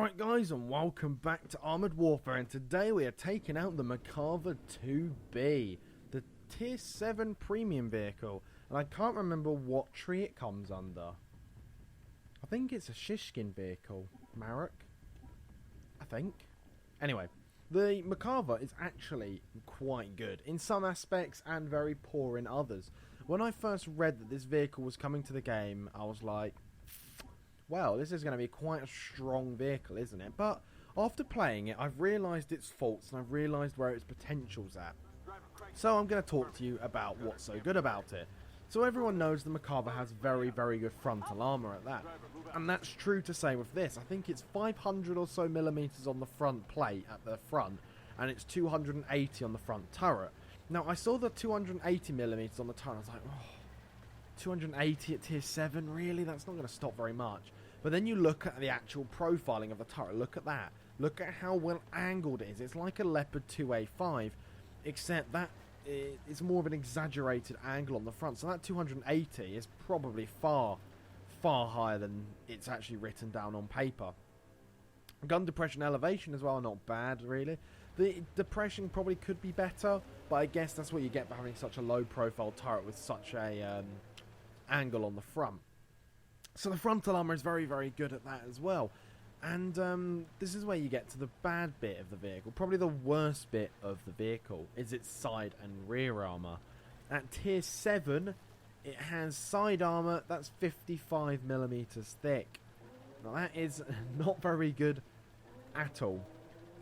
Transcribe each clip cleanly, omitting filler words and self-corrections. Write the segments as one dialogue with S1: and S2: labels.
S1: Alright guys, and welcome back to Armoured Warfare, and today we are taking out the Makarva 2B, the Tier 7 premium vehicle, and I can't remember what tree it comes under. I think it's a Shishkin vehicle. Marek? I think. Anyway, the Makarva is actually quite good in some aspects and very poor in others. When I first read that this vehicle was coming to the game, I was like, well, this is going to be quite a strong vehicle, isn't it? But after playing it, I've realised its faults and I've realised where its potential's at. So I'm going to talk to you about what's so good about it. So everyone knows the Makarva has very, very good frontal armour at that. And that's true to say with this. I think it's 500 or so millimetres on the front plate at the front, and it's 280 on the front turret. Now, I saw the 280 millimetres on the turret, I was like, oh, 280 at tier 7, really? That's not going to stop very much. But then you look at the actual profiling of the turret, look at that. Look at how well angled it is. It's like a Leopard 2A5, except that it's more of an exaggerated angle on the front. So that 280 is probably far, far higher than it's actually written down on paper. Gun depression elevation as well, not bad really. The depression probably could be better, but I guess that's what you get for having such a low profile turret with such a angle on the front. So the frontal armour is very, very good at that as well. And this is where you get to the bad bit of the vehicle. Probably the worst bit of the vehicle is its side and rear armour. At tier 7, it has side armour that's 55 millimeters thick. Now that is not very good at all.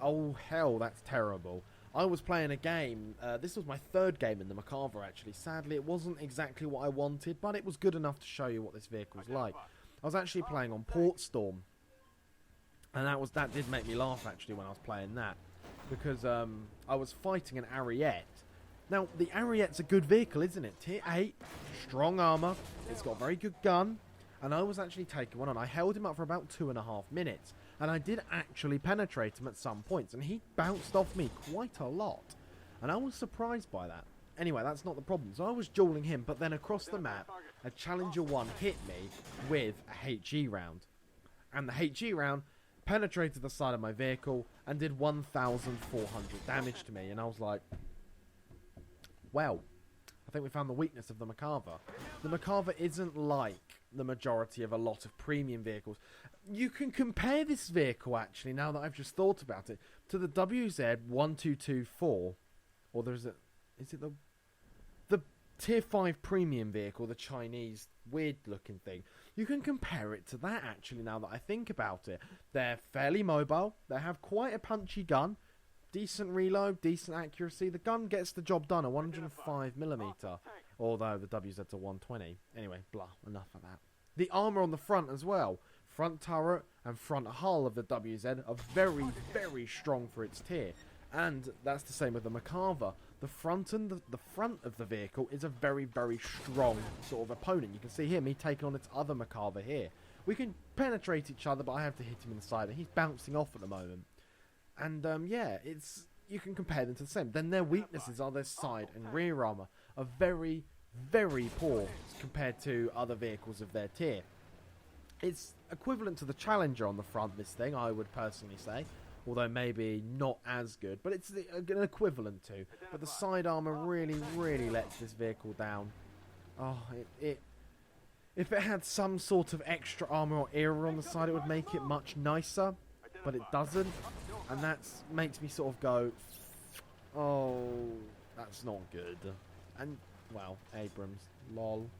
S1: Oh hell, that's terrible. I was playing a game, this was my third game in the Makarva actually. Sadly it wasn't exactly what I wanted, but it was good enough to show you what this vehicle's like. I was actually playing on Port Storm, and that did make me laugh actually when I was playing that. Because I was fighting an Ariete. Now the Ariete's a good vehicle, isn't it? Tier 8, strong armour, it's got a very good gun. And I was actually taking one on. I held him up for about 2.5 minutes. And I did actually penetrate him at some points. And he bounced off me quite a lot. And I was surprised by that. Anyway, that's not the problem. So I was dueling him. But then across the map, a Challenger 1 hit me with a HE round. And the HE round penetrated the side of my vehicle and did 1,400 damage to me. And I was like, well, I think we found the weakness of the Makarva. The Makarva isn't like the majority of a lot of premium vehicles. You can compare this vehicle, actually, now that I've just thought about it, to the WZ1224. Or is it the Tier 5 premium vehicle, the Chinese weird-looking thing. You can compare it to that, actually, now that I think about it. They're fairly mobile. They have quite a punchy gun. Decent reload, decent accuracy. The gun gets the job done, a 105mm. Although the WZ's a 120. Anyway, blah, enough of that. The armour on the front as well. Front turret and front hull of the WZ are very, very strong for its tier. And that's the same with the Makarva. The front and the front of the vehicle is a very, very strong sort of opponent. You can see here me taking on its other Makarva here. We can penetrate each other, but I have to hit him in the side, and he's bouncing off at the moment. And yeah, you can compare them to the same. Then their weaknesses are their side and rear armour are very, very poor compared to other vehicles of their tier. It's equivalent to the Challenger on the front, this thing, I would personally say. Although maybe not as good, but it's an equivalent to. But the side armour really, really lets this vehicle down. Oh, if it had some sort of extra armour or era on the side, it would make it much nicer. But it doesn't. And that makes me sort of go, oh, that's not good. And, well, Abrams, lol.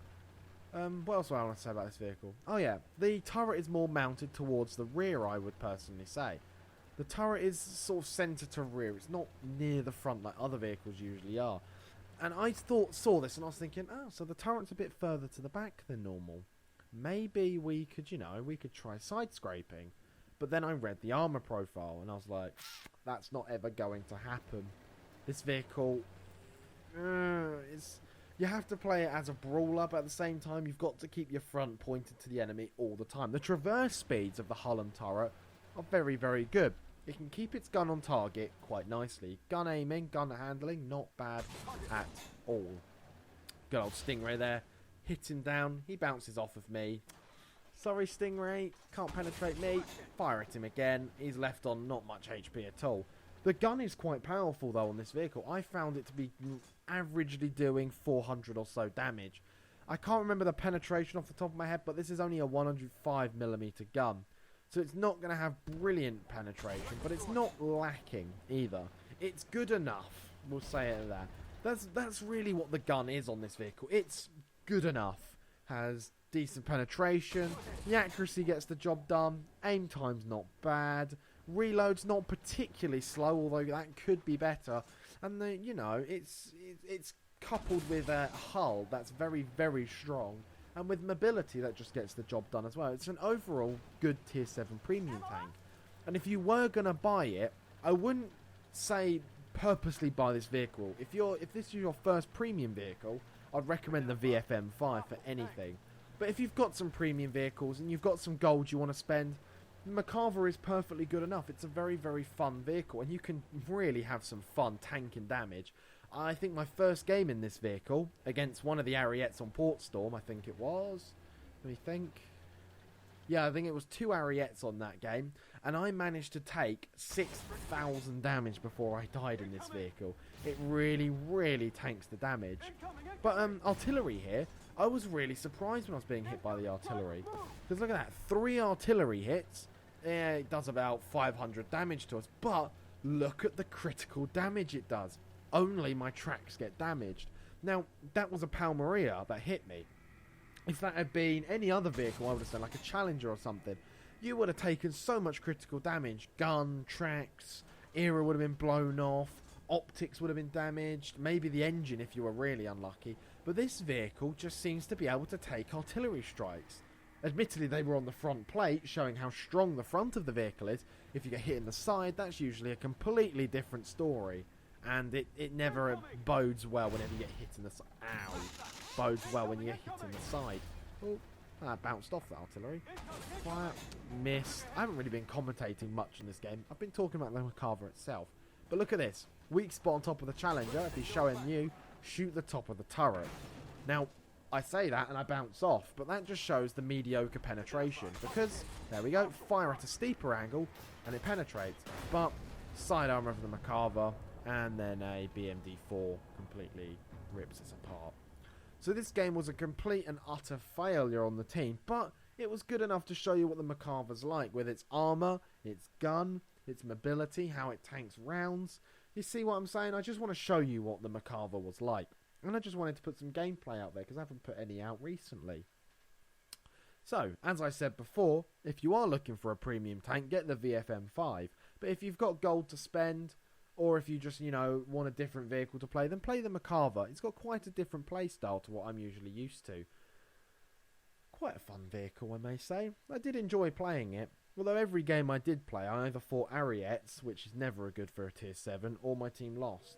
S1: What else do I want to say about this vehicle? Oh yeah, the turret is more mounted towards the rear, I would personally say. The turret is sort of centre to rear. It's not near the front like other vehicles usually are. And I saw this and I was thinking, oh, so the turret's a bit further to the back than normal. Maybe we could, we could try side scraping. But then I read the armour profile and I was like, that's not ever going to happen. This vehicle, you have to play it as a brawler, but at the same time you've got to keep your front pointed to the enemy all the time. The traverse speeds of the hull and turret are very, very good. It can keep its gun on target quite nicely. Gun aiming, gun handling, not bad at all. Good old Stingray there. Hit him down. He bounces off of me. Sorry, Stingray, can't penetrate me. Fire at him again. He's left on not much HP at all. The gun is quite powerful, though, on this vehicle. I found it to be averagely doing 400 or so damage. I can't remember the penetration off the top of my head, but this is only a 105mm gun. So it's not going to have brilliant penetration, but it's not lacking either. It's good enough, we'll say it like that. That's really what the gun is on this vehicle. It's good enough. Has decent penetration. The accuracy gets the job done. Aim time's not bad. Reload's not particularly slow, although that could be better. And you know, it's coupled with a hull that's very, very strong, and with mobility that just gets the job done as well. It's an overall good tier 7 premium tank. And if you were gonna buy it, I wouldn't say purposely buy this vehicle. If this is your first premium vehicle, I'd recommend the VFM5 for anything. But if you've got some premium vehicles and you've got some gold you want to spend, the Macarva is perfectly good enough. It's a very, very fun vehicle, and you can really have some fun tanking damage. I think my first game in this vehicle, against one of the Ariettes on Port Storm, I think it was. Let me think. Yeah, I think it was 2 Ariettes on that game, and I managed to take 6,000 damage before I died in this vehicle. It really, really tanks the damage. But artillery here, I was really surprised when I was being hit by the artillery. Because look at that, 3 artillery hits. Yeah, it does about 500 damage to us, but look at the critical damage it does. Only my tracks get damaged. Now, that was a Palmaria that hit me. If that had been any other vehicle, I would have said like a Challenger or something, you would have taken so much critical damage. Gun, tracks, era would have been blown off, optics would have been damaged, maybe the engine if you were really unlucky. But this vehicle just seems to be able to take artillery strikes. Admittedly, they were on the front plate, showing how strong the front of the vehicle is. If you get hit in the side, that's usually a completely different story. And it never bodes well whenever you get hit in the side. Ow. Bodes well when you get hit in the side. Oh, that bounced off the artillery. Fire. Missed. I haven't really been commentating much in this game. I've been talking about the Macarva itself. But look at this. Weak spot on top of the Challenger. If he's showing you, shoot the top of the turret. Now, I say that and I bounce off, but that just shows the mediocre penetration. Because, there we go, fire at a steeper angle and it penetrates. But, side armor of the Macarva, and then a BMD4 completely rips us apart. So this game was a complete and utter failure on the team, but it was good enough to show you what the Macarva's like, with its armor, its gun, its mobility, how it tanks rounds. You see what I'm saying? I just want to show you what the Macarva was like. And I just wanted to put some gameplay out there, because I haven't put any out recently. So, as I said before, if you are looking for a premium tank, get the VFM5. But if you've got gold to spend, or if you just, you know, want a different vehicle to play, then play the Macarva. It's got quite a different playstyle to what I'm usually used to. Quite a fun vehicle, I may say. I did enjoy playing it. Although every game I did play, I either fought Ariettes, which is never a good for a tier 7, or my team lost.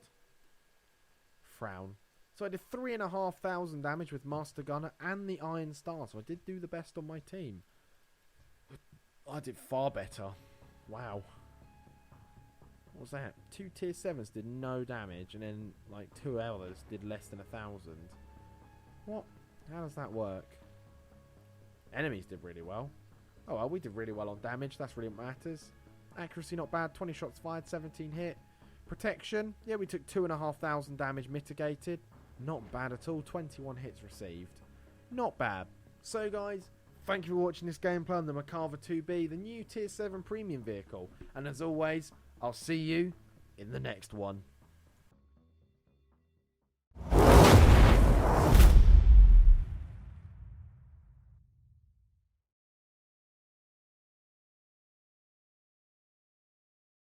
S1: Frown. So I did 3,500 damage with Master Gunner and the Iron Star, so I did do the best on my team. I did far better. Wow. What was that? 2 tier 7s did no damage, and then like 2 others did less than 1,000. What? How does that work? Enemies did really well. Oh well, we did really well on damage. That's really what matters. Accuracy not bad. 20 shots fired, 17 hit. Protection. Yeah, we took 2,500 damage mitigated. Not bad at all. 21 hits received. Not bad. So guys, thank you for watching this gameplay on the Macarva 2B, the new tier 7 premium vehicle. And as always, I'll see you in the next one.